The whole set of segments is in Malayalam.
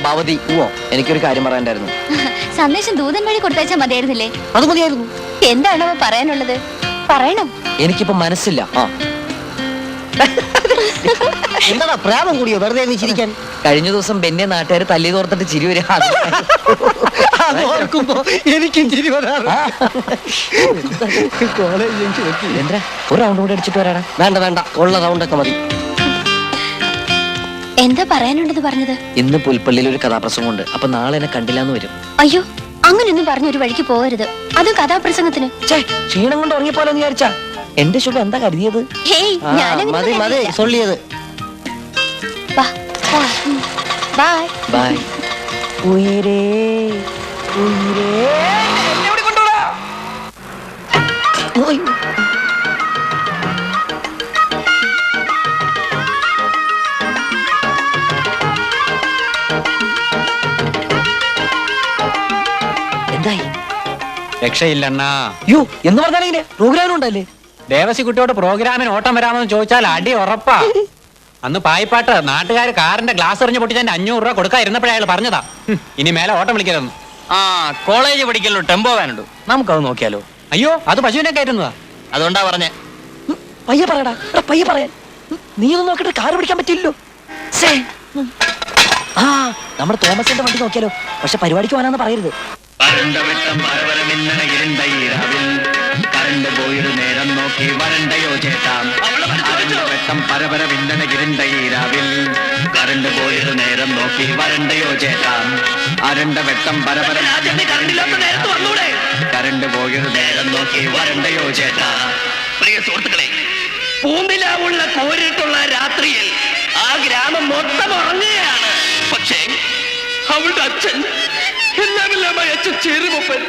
ഭവതി. എനിക്കൊരു കാര്യം പറയാണ്ടായിരുന്നു. സന്ദേശം ദൂതൻ വഴി കൊടുത്തയച്ചാൽ മതിയായിരുന്നില്ലേ? അത് മതിയായിരുന്നു. എന്താണ് പറയാനുള്ളത്? പറയണം. എനിക്കിപ്പോ മനസ്സില്ല. എന്താ പ്രായം കൂടിയോ വെറുതെ ചിരിക്കാൻ? കഴിഞ്ഞ ദിവസം ബെന്നെ നാട്ടുകാർ തല്ലി തോർത്തിട്ട് ചിരി വരിക. ഓർക്കുമ്പോ എനിക്കും ചിരി വരാറ്. എന്താ ഒരു റൗണ്ട് കൂടെ അടിച്ചിട്ട് വരാടാ? വേണ്ട വേണ്ട, ഉള്ള റൗണ്ടൊക്കെ മതി. എന്താ പറയാനുണ്ടെന്ന് പറഞ്ഞത്? ഇന്ന് പുൽപ്പള്ളിയിൽ ഒരു കഥാപ്രസംഗം ഉണ്ട്. അപ്പൊ നാളെ എന്നെ കണ്ടില്ലാന്ന് വരും. അയ്യോ, അങ്ങനൊന്നും പറഞ്ഞ ഒരു വഴിക്ക് പോകരുത്. അത് കഥാപ്രസംഗത്തിന്. ക്ഷീണം കൊണ്ട് ഉറങ്ങിപ്പോലെന്ന് വിചാരിച്ചാ? എന്റെ ശുഭ എന്താ കരുതിയത്? മതി മതി സൊല്ലിയത്. Bye bye. ഉയരേ ഉയരേ എന്തായി? രക്ഷയില്ലണ്ണാ. യോ എന്ന് പറഞ്ഞാലെങ്ങനെ? പ്രോഗ്രാം ഉണ്ടല്ലേ? ദേവസിക്കുട്ടിയോട് പ്രോഗ്രാമിന് ഓട്ടം വരാമെന്ന് ചോദിച്ചാൽ അടി ഉറപ്പാ. അന്ന് പായിപ്പാട്ട് നാട്ടുകാർ കാറിന്റെ ഗ്ലാസ് എറിഞ്ഞ് പൊട്ടിച്ചതിന്റെ 500 രൂപ കൊടുക്കാതിരുന്നപ്പോഴേ അയാൾ പറഞ്ഞതാ ഇനി മേലെ ഓട്ടം വിളിക്കരുതെന്ന്. കോളേജ് പഠിക്കലോ ടെമ്പോ വാനുണ്ട്, നമുക്കത് നോക്കിയാലോ? അയ്യോ, അത് പശുവിനെ കയറ്റുന്നതാ. അതുകൊണ്ടാ പറഞ്ഞേ. പയ്യെ പറയടാ, പയ്യെ പറയാൻ. നീ ഒന്ന് നോക്കിട്ട് കാർ പിടിക്കാൻ പറ്റില്ലല്ലോ. നമ്മുടെ തോമസിന്റെ വണ്ടി നോക്കിയാലോ? പക്ഷെ പരിപാടിക്ക് പോകാനാന്ന് പറയരുത്. കറണ്ട് പോയൊരു നേരം നോക്കി വരണ്ടയോ ചേട്ടാം. വെട്ടം പരപര വിന്നണ ഇരുണ്ടയിരാവിൽ. കറണ്ട് പോയൊരു നേരം നോക്കി വരണ്ടയോ ചേട്ടാം. അരണ്ട വെട്ടം പരപര കറണ്ട് പോയൊരു നേരം നോക്കി വരണ്ടയോ ചേട്ടാ. പ്രിയ സുഹൃത്തുക്കളെ, പൂമ്പിലാവുള്ള കോരിട്ടുള്ള രാത്രിയിൽ ആ ഗ്രാമം മൊത്തം ഉറങ്ങുകയാണ്. പക്ഷേ അവളുടെ അച്ഛൻ എല്ലാമെല്ലാമായി അച്ഛൻ ചെറുമൊപ്പൻ.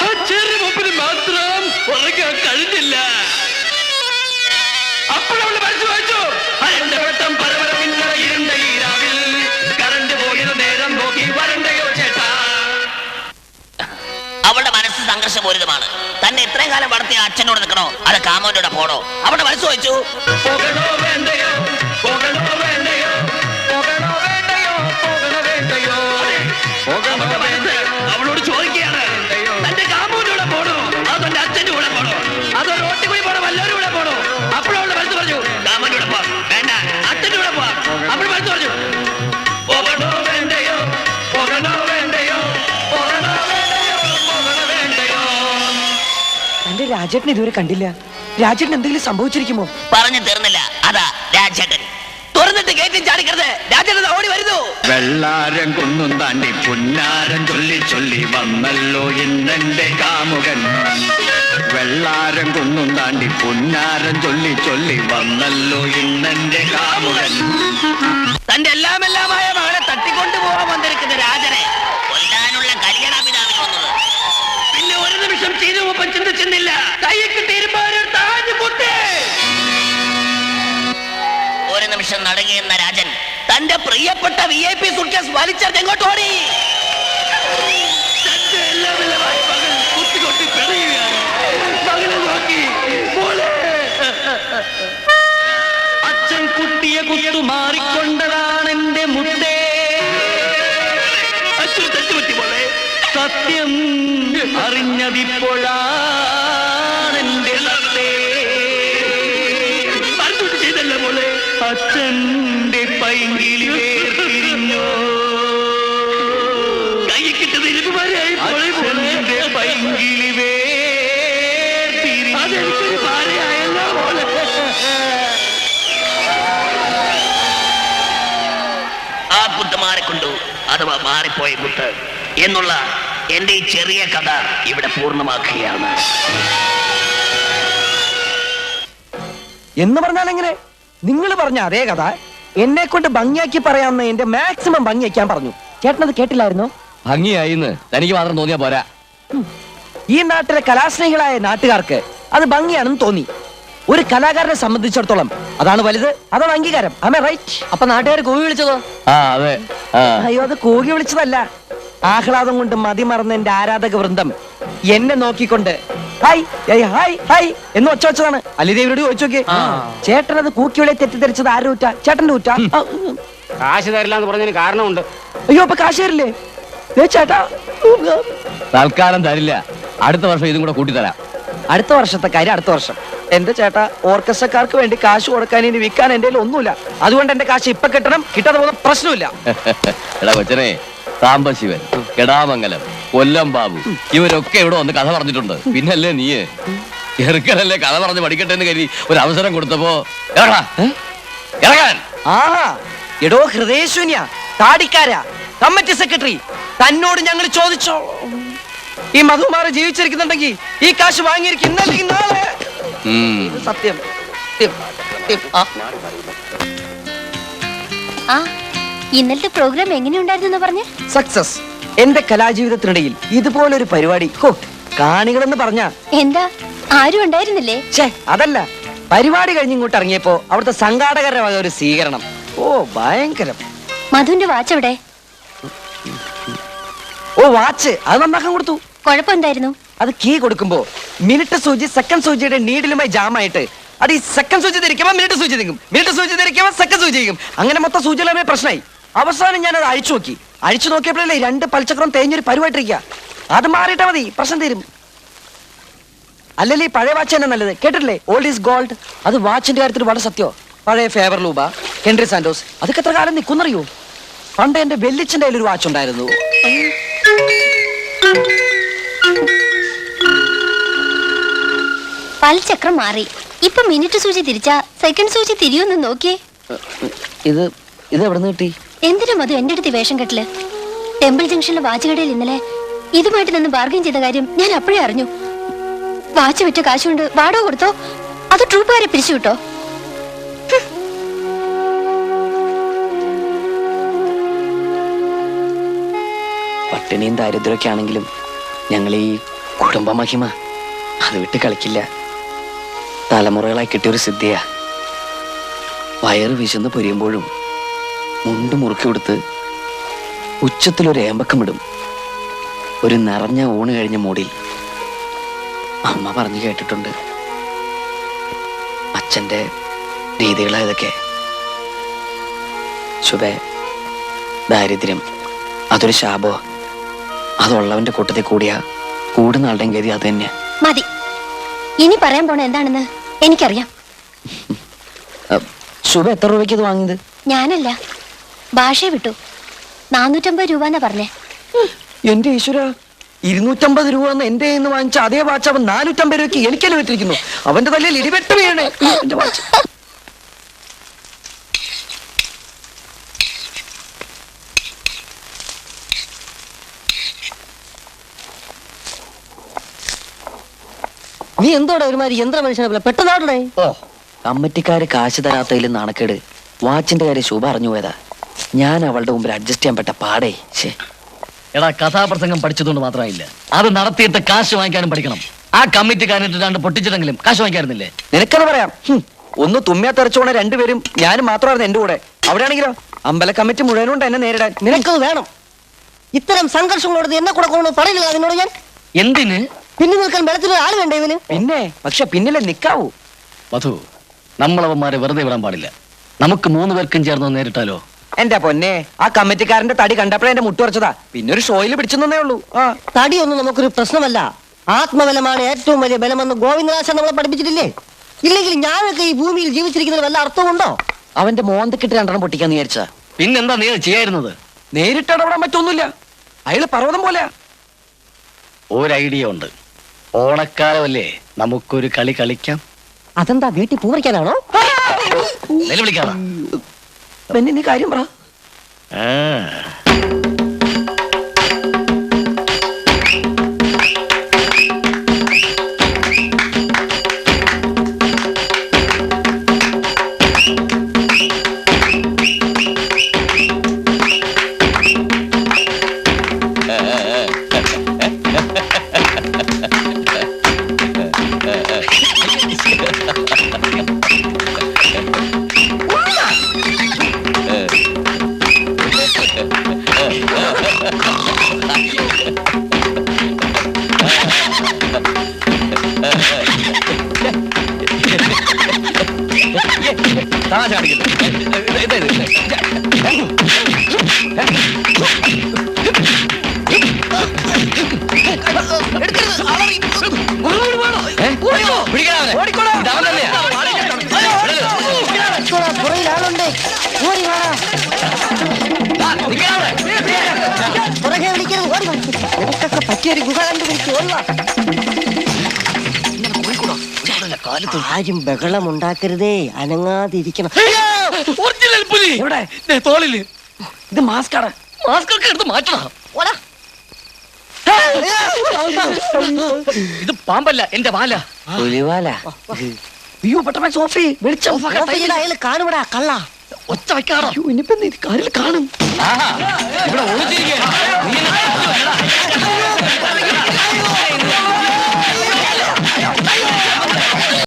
ആ ചെറുമൊപ്പന് മാത്രം ഉറങ്ങാൻ കഴിഞ്ഞില്ല. അപ്പോഴവള് മനസ്സ് വായിച്ചു. അരണ്ട വെട്ടം പരപര മിന്നണ ഇരുണ്ട ഈ രാവിൽ. കറണ്ട് പോയത് നേരം നോക്കി വരണ്ടയോ ചേട്ടാ. അവളുടെ മനസ്സ് സംഘർഷപൂരിതമാണ്. തന്നെ ഇത്രയും കാലം വളർത്തിയ അച്ഛനോട് നിൽക്കണോ അത് കാമോന്റെ പോണോ? അവളുടെ മനസ്സ് വായിച്ചു. പോകണോ വേണ്ടയോ, പോകണോ വേണ്ടയോ, പോകണോ വേണ്ടയോ, പോകണോ വേണ്ടയോ, പോകണോ വേണ്ടയോ. അവളോട് ചോദിക്കുകയാണ്, തന്റെ കാമോന്റെ പോണോ അതോ തന്റെ അച്ഛന്റെ കൂടെ പോണോ അതോ റോട്ടിൽ കൂടി പോണോ വല്ലവരും കൂടെ പോണോ? അപ്പോഴവളുടെ മനസ്സ് പറഞ്ഞു കാമോന്റെ കൂടെ പോവാം, വേണ്ട അച്ഛന്റെ കൂടെ പോവാം. അവളുടെ മനസ്സ് പറഞ്ഞു പോകണോ വേണ്ടയോ, പോകണോ വേണ്ടയോ, പോകണോ വേണ്ടയോ, പോകണോ വേണ്ടയോ. എന്റെ രാജേട്ടൻ ഇതുവരെ കണ്ടില്ല. രാജേട്ടൻ എന്തെങ്കിലും സംഭവിച്ചിരിക്കുമോ? പറഞ്ഞു തീർന്നില്ല. അതാ രാജേട്ടൻ. തുറന്നിട്ട് ഗേറ്റിൽ ചാടിക്കരുത്, രാജേട്ടൻ ഓടി വരുന്നു. വെള്ളാരം കുന്നും താണ്ടി പുന്നാരം ചൊല്ലി ചൊല്ലി വന്നല്ലോ ഇന്നെന്റെ കാമുകൻ. വെള്ളാരം കുന്നും താണ്ടി പുന്നാരം ചൊല്ലി ചൊല്ലി വന്നല്ലോ ഇന്നെന്റെ കാമുകൻ. തന്റെ എല്ലാമെല്ലാമായ മകളെ തട്ടിക്കൊണ്ടു പോകാൻ വന്നിരിക്കുന്ന രാജനെ കൊല്ലാനുള്ള കല്യാണാപിതാവിന് വന്നത്. പിന്നെ ഒരു നിമിഷം ചെയ്തുമൊപ്പം ചിന്തിച്ചിരുന്നില്ല. കൈക്ക് തീരുമാനം താഴെ പൊട്ടി. ഒരു നിമിഷം നടുങ്ങിയെന്ന രാജൻ തന്റെ പ്രിയപ്പെട്ട VIP സൂട്ട്കേസ് വലിച്ചെറിഞ്ഞ് എങ്ങോട്ട് ഓടി. തന്റെ എല്ലാമെല്ലാമായി മകൾ കുത്തിക്കൊട്ടി പെടുകയാണ്. മകളെ നോക്കി അച്ഛൻ കുട്ടിയെ കുത്തു മാറിക്കൊണ്ടതാണ് എന്റെ മുത്തേ. അച്ഛൻ തെറ്റുപറ്റി പോലെ സത്യം അറിഞ്ഞതിപ്പോഴാണ് എന്റെ സത്തേ. പറഞ്ഞിട്ട് ചെയ്തല്ല പോലെ അച്ഛന്റെ പൈങ്കിളി വേർതിരിഞ്ഞോ. കൈ കിട്ടത് ഇരുപുമാരായി അച്ഛന്റെ പൈങ്കിളി വേർതിരിഞ്ഞോ. അതെനിക്കൊരു ഭാര്യയായല്ലോ പോലെ. ആ കുത്ത് മാറിക്കൊണ്ടു അഥവാ മാറിപ്പോയ കുത്ത് എന്നുള്ള എന്റെ ഈ ചെറിയ കഥ ഇവിടെ പൂർണ്ണമാക്കുകയാണ്. എന്ന് പറഞ്ഞാൽ എങ്ങനെ? നിങ്ങൾ പറഞ്ഞ അതേ കഥ എന്നെ കൊണ്ട് ഭംഗിയാക്കി പറയാമെന്ന് എന്റെ മാക്സിമം ഭംഗിയാക്കാൻ പറഞ്ഞു. ചേട്ടനത് കേട്ടില്ലായിരുന്നോ? ഭംഗിയായിന്ന് തനിക്ക് മാത്രം തോന്നിയാ പോരാ. ഈ നാട്ടിലെ കലാസ്നേഹികളായ നാട്ടുകാർക്ക് അത് ഭംഗിയാണെന്ന് തോന്നി. ഒരു കലാകാരനെ സംബന്ധിച്ചിടത്തോളം അതാണ് വലുത്, അതാണ് അംഗീകാരം. ആമേ റൈറ്റ്? അപ്പൊ നാട്ടുകാർ കൂവി വിളിച്ചതോ? അതെ. അയ്യോ, അത് കൂകി വിളിച്ചതല്ല. ആഹ്ലാദം കൊണ്ട് മതിമറന്ന എന്റെ ആരാധക വൃന്ദം എന്നെ നോക്കിക്കൊണ്ട് ഹായ് ഹായ് ഹായ് എന്ന് ഒച്ച വെച്ചതാണ്. അലിദേവിനോട് ചോദിച്ചു നോക്കിയേ. ചേട്ടൻ അത് കൂക്കിവിളെ തെറ്റിദ്ധരിച്ചത് ആരുടെ ഊറ്റ? ചേട്ടന്റെ ഊറ്റ. കാശ് തരില്ല എന്ന് പറഞ്ഞതിന് കാരണമുണ്ട്. അയ്യോ അപ്പൊ കാശ് തരില്ലേ? ദേ ചേട്ടാ, തൽക്കാലം തരില്ല. അടുത്ത വർഷം ഇതും കൂടെ കൂട്ടിത്തരാം. അടുത്ത വർഷത്തെ കാര്യം അടുത്ത വർഷം. എന്റെ ചേട്ടാ, ഓർക്കസ്ട്രക്കാർക്ക് വേണ്ടി കാശ് കൊടുക്കാൻ ഇനി വിൽക്കാൻ എന്റെ ഒന്നുമില്ല. അതുകൊണ്ട് എന്റെ കാശ് ഇപ്പൊ കിട്ടണം. കിട്ടാതെ പോകുന്ന പ്രശ്നമില്ല. എടാ കൊച്ചനെ, സാംബശിവൻ, കെടാമംഗലം, കൊല്ലം ബാബു ഇവരൊക്കെ ഇവിടെ വന്ന് കഥ പറഞ്ഞിട്ടുണ്ട്. പിന്നല്ലേ നീ ചെറുക്കനല്ലേ കഥ പറഞ്ഞ് പഠിക്കട്ടെ എന്ന് കരുതി ഒരു അവസരം കൊടുത്തപ്പോ ഇറങ്ങാൻ. ആ എടോ ഹൃദയശൂന്യ താടിക്കാരാ കമ്മിറ്റി സെക്രട്ടറി, തന്നോട് ഞങ്ങൾ ചോദിച്ചോ, ഈ മധുമാറ് ജീവിച്ചിരിക്കുന്നുണ്ടെങ്കിൽ ഈ കാശ് വാങ്ങിയിരിക്കും ഇന്നല്ലെങ്കിൽ നാളെ. ഇത് സത്യം. ആ ഇന്നലത്തെ പ്രോഗ്രാം എങ്ങനെയുണ്ടായിരുന്നു പറഞ്ഞ്? സക്സസ്. എന്റെ കലാജീവിതത്തിനിടയിൽ ഇതുപോലൊരു പരിപാടി കാണികളെന്ന് പറഞ്ഞ എന്താ ആരും ഉണ്ടായിരുന്നില്ലേ? ഛേ, അതല്ല, പരിപാടി കഴിഞ്ഞ് ഇങ്ങോട്ട് ഇറങ്ങിയപ്പോ അവിടുത്തെ സംഘാടകരുടെ വക ഒരു സ്വീകരണം. ഓ ഭയങ്കരം. മധുവിന്റെ വാച്ച് എവിടെ? ഓ വാച്ച് അത് നന്നാക്കാൻ കൊടുത്തു. കുഴപ്പമെന്തായിരുന്നു? അത് കീ കൊടുക്കുമ്പോ മിനിറ്റ് സൂചി സെക്കൻഡ് സൂചിയുടെ നീഡിലുമായി ജാമായിട്ട് അത് ഈ സെക്കൻഡ് സൂചി ധരിക്കുമ്പോ മിനിറ്റ് സൂചി നിൽക്കും, മിനിറ്റ് സൂചി ധരിക്കുമ്പോ സെക്കൻഡ് സൂചി നിൽക്കും. അങ്ങനെ മൊത്തം സൂചികളുമായി പ്രശ്നമായി. അവസാനം ഞാൻ അത് അഴിച്ചു നോക്കിയപ്പോഴല്ലേ 2 പൽച്ചക്രം തേഞ്ഞൊരു പരുവായിട്ടിരിക്കുക. അത് മാറിയിട്ടാ മതി, പ്രശ്നം തീരും. അല്ലല്ലേ ഈ പഴയ വാച്ച് തന്നെ നല്ലത്. കേട്ടിട്ടില്ലേ, ഓൾഡ് ഈസ് ഗോൾഡ്? അത് വാച്ചിന്റെ കാര്യത്തിൽ വളരെ സത്യോ. പഴയ ഫേവർ ലൂബ, ഹെൻറി സാന്റോസ്, അതൊക്കെ എത്ര കാലം നിൽക്കുന്നറിയോ? പണ്ട് എന്റെ വെല്ലിച്ചന്റെ കയ്യിൽ ഒരു വാച്ച് ഉണ്ടായിരുന്നു. പൽചക്രം മാറി. ഇപ്പൊ മിനിറ്റ് സൂചി തിരിച്ചാ സെക്കൻഡ് സൂചി തിരിയൊന്ന് നോക്കിയേ. ഇത് എവിടെ നിന്ന് കിട്ടി? എന്തിനും അത് എന്റെ അടുത്ത് വേഷം കെട്ടില്. ടെമ്പിൾ ജംഗ്ഷനിലെ വാച്ച് കടയിൽ ഇന്നലെ ഇതുമായിട്ട് നിന്ന് ബാർഗൈൻ ചെയ്ത കാര്യം ഞാൻ അപ്പോഴേ അറിഞ്ഞു. വാച്ച് വിറ്റ കാശുകൊണ്ട് വാടക കൊടുത്തോ അത് ട്രൂപ്പുകാരെ പിരിച്ചു കിട്ടോ? പട്ടിണിയും ദാരിദ്ര്യമൊക്കെ ആണെങ്കിലും ഞങ്ങൾ ഈ കുടുംബ മഹിമ അത് വിട്ട് കളിക്കില്ല. തലമുറകളായി കിട്ടിയൊരു സിദ്ധിയാ. വയറ് വിശന്ന് പൊരിയുമ്പോഴും മുണ്ട് മുറുക്കി കൊടുത്ത് ഉച്ചത്തിലൊരു ഏമ്പക്കം ഇടും. ഒരു നിറഞ്ഞ ഊണ് കഴിഞ്ഞ മൂടിൽ അമ്മ പറഞ്ഞു കേട്ടിട്ടുണ്ട്. അച്ഛൻ്റെ രീതികളായതൊക്കെ. ശുഭേ, ദാരിദ്ര്യം അതൊരു ശാപോ. അതുള്ളവന്റെ കൂട്ടത്തിൽ കൂടിയാ കൂടുന്ന ആളുടെയും ഗതി അത് തന്നെയാ. മതി, ഇനി പറയാൻ പോണ എന്താണെന്ന് എനിക്കറിയാം. ശുഭ എത്ര രൂപയ്ക്ക് ഇത് വാങ്ങിയത്? ഞാനല്ല, ഭാഷയെ വിട്ടു. 450 രൂപ എന്നാ പറഞ്ഞേ. എന്റെ ഈശ്വര, 250 രൂപ എന്ന് എന്റെ കയ്യിൽ നിന്ന് വാങ്ങിച്ച അതേ വാച്ച് അവൻ 450 രൂപയ്ക്ക് എനിക്കല്ലേ വിട്ടിരിക്കുന്നു. അവന്റെ തലയിൽ ഇടിവെട്ട് വീണേ എന്റെ വാച്ച്. നീ എന്തോടെ ഒരുമാതിരി യന്ത്ര മനുഷ്യനെ പോലെ പെട്ടെന്നാടണേ? ഓ, കമ്മിറ്റിക്കാര് കാശ് തരാത്തതിൽ നാണക്കേട് വാച്ചിന്റെ കാര്യം ശുഭ അറിഞ്ഞു പോയതാ. ഞാൻ അവളുടെ മുമ്പിൽ അഡ്ജസ്റ്റ് ചെയ്യാൻ പറ്റ പാടേ. എടാ, കഥാപ്രസംഗം പഠിച്ചതുകൊണ്ട് മാത്രമായില്ല, അത് നടത്തിയിട്ട് കാശ് വാങ്ങിക്കാനും പഠിക്കണം. ആ കമ്മിറ്റിക്കാരനിട്ട് 2 പൊട്ടിച്ചിട്ടെങ്കിലും കാശ് വാങ്ങിക്കാറുന്നില്ലേ? നിനക്കത് പറയാം. ഒന്ന് തുമ്മിയാ തെറിച്ചോണ രണ്ടുപേരും ഞാനും മാത്രമായിരുന്നു എന്റെ കൂടെ. അവിടെയാണെങ്കിലോ അമ്പല കമ്മിറ്റി മുഴുവനുണ്ട് എന്നെ നേരിടാൻ. നിനക്കത് വേണം. ഇത്തരം സംഘർഷങ്ങളോട് എന്നെ കൂടെ കൊണ്ടു പറയുന്നില്ല അതിനോട് ഞാൻ. എന്തിന്? പിന്നെ നിൽക്കാൻ വെള്ളത്തിൽ ആള് വേണ്ടേ ഇവന്? പിന്നെ പക്ഷെ പിന്നിലെ നിക്കാവൂ. മധു, നമ്മളവന്മാരെ വെറുതെ വിടാൻ പാടില്ല. നമുക്ക് 3 പേർക്കും ചേർന്ന് നേരിട്ടാലോ? എന്റെ പൊന്നെ, ആ കമ്മിറ്റിക്കാരന്റെ തടി കണ്ടപ്പോഴേ എന്റെ മുട്ടുറച്ചതാ. പിന്നെ ഒരു ഷോയിൽ പിടിച്ചെന്നേ ഉള്ളൂ. തടിയൊന്നും നമുക്കൊരു പ്രശ്നമല്ല. ആത്മബലമാണ് ഏറ്റവും വലിയ ബലമെന്ന് ഗോവിന്ദദാസൻ നമ്മളെ പഠിപ്പിച്ചിട്ടില്ലേ? ഇല്ലെങ്കിൽ ഞാനൊക്കെ ഈ ഭൂമിയിൽ ജീവിച്ചിരിക്കുന്നതിന് വല്ല അർത്ഥമുണ്ടോ? അവന്റെ മോന്തക്കിട്ട് 2 പൊട്ടിക്കാന്ന് വിചാരിച്ചാ. പിന്നെന്താ നീ ചെയ്യായിരുന്നത്? നേരിട്ടിടപെടാൻ പറ്റൊന്നുമില്ല. അയാള് പർവ്വതം പോലെ. ഒരു ഐഡിയ ഉണ്ട്. ഓണക്കാലമല്ലേ, നമുക്കൊരു കളി കളിക്കാം. അതെന്താ, വീട്ടിൽ പൂവറിക്കാനാണോ? നിലവിളിക്കാതാ. പിന്നെ നീ കാര്യം പറ. തമാശ കാണിക്കുന്നു. പറ്റിയൊരു ഗുഹ കണ്ടുപിടിച്ച് ഓടുക. ആരും ബഹളം ഉണ്ടാക്കരുതേ, അനങ്ങാതിരിക്കണം. ഒറിജിനൽ പുലി എവിടെ ദേ തോളില്. ഇത് മാസ്കാണ്. മാസ്ക് ഒക്കെ എടുത്ത് മാറ്റണം. ഓടാ. ഇത് പാമ്പല്ല, എന്റെ വാല. പുലിവാല. അയ്യോ പെട്ടെന്ന് ഓഫ് ചെയ്യ്. വെളിച്ചം off ആക്കാൻ ഓഫ് ചെയ്യടാ, അയാൾ കാണുവിടാ കള്ള. ഒച്ച വെക്കാറോ? അയ്യോ, ഇനിയിപ്പോ ഇത് കാറിൽ കാണും. ആഹാ, ഇവിടെ ഒളിച്ചിരിക്കുകയാണ്. നീ എന്നെ